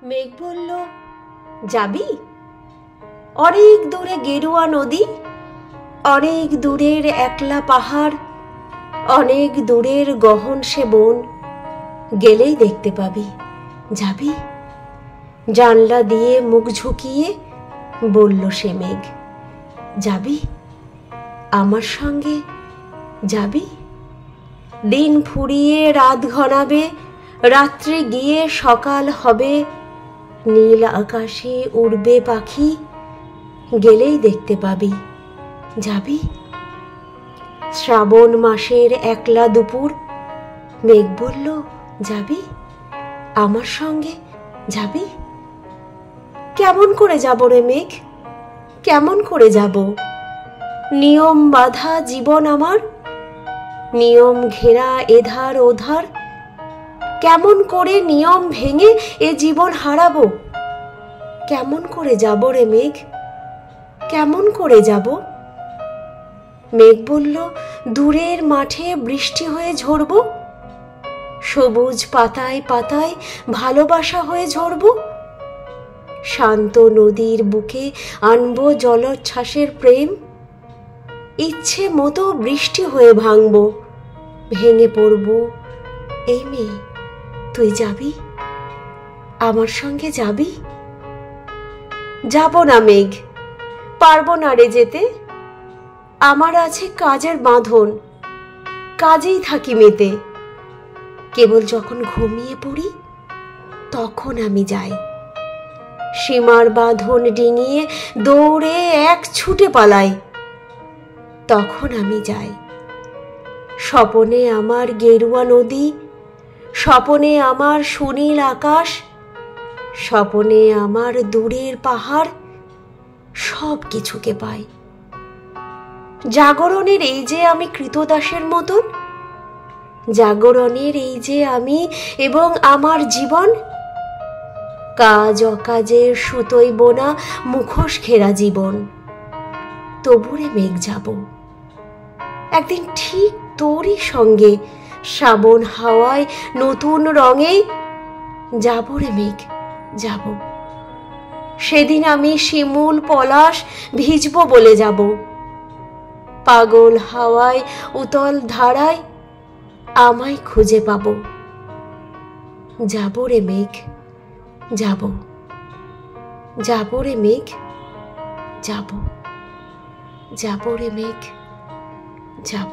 মেঘ বলল, যাবি? অনেক দূরে গেরুয়া নদী, অনেক দূরের একলা পাহাড়, অনেক দূরের গহন সে বন, গেলেই দেখতে পাবি। যাবি? জানলা দিয়ে মুখ ঝুঁকিয়ে বলল সে মেঘ, যাবি? আমার সঙ্গে যাবি? দিন ফুরিয়ে রাত ঘনাবে, রাত্রে গিয়ে সকাল হবে, নীল আকাশে উড়বে পাখি, গেলেই দেখতে পাবি। যাবি? শ্রাবণ মাসের একলা দুপুর, মেঘ বলল, যাবি? আমার সঙ্গে যাবি? কেমন করে যাব রে মেঘ, কেমন করে যাব? নিয়ম বাঁধা জীবন আমার, নিয়ম ঘেরা এধার ওধার, কেমন করে নিয়ম ভেঙে এ জীবন হারাবো? কেমন করে যাব রে মেঘ, কেমন করে যাব? মেঘ বলল, দূরের মাঠে বৃষ্টি হয়ে ঝরব, সবুজ পাতায় পাতায় ভালোবাসা হয়ে ঝরব, শান্ত নদীর বুকে আনবো জলোচ্ছ্বাসের প্রেম, ইচ্ছে মতো বৃষ্টি হয়ে ভাঙব, ভেঙে পড়ব। এই মেয়ে, তুই যাবি? আমার সঙ্গে যাবি? যাব না মেঘ, পারবো না রে যেতে, আমার আছে কাজের বাঁধন, কাজেই থাকি মেতে, কেবল যখন ঘুমিয়ে পড়ি তখন আমি যাই, সীমার বাঁধন ডিঙিয়ে দৌড়ে এক ছুটে পালাই, তখন আমি যাই। স্বপনে আমার গেরুয়া নদী, স্বপনে আমার সুনীল আকাশ, স্বপনে আমার দূরের পাহাড়, সব কিছুকে পাই। জাগরণের এই যে আমি কৃতদাসের মতন, জাগরণের এই যে আমি এবং আমার জীবন, কাজ অকাজের সুতোয় বোনা মুখোশ ঘেরা জীবন, তবুরে মেঘ যাব একদিন ঠিক তোরই সঙ্গে, শ্রাবণ হাওয়ায় নতুন রঙে যাব রে মেঘ, যাব। সেদিন আমি শিমুল পলাশ ভিজব বলে যাব, পাগল হাওয়ায় উতল ধারায় আমায় খুঁজে পাব। যাব রে মেঘ, যাব, যাব রে মেঘ, যাব, যাব রে মেঘ, যাব।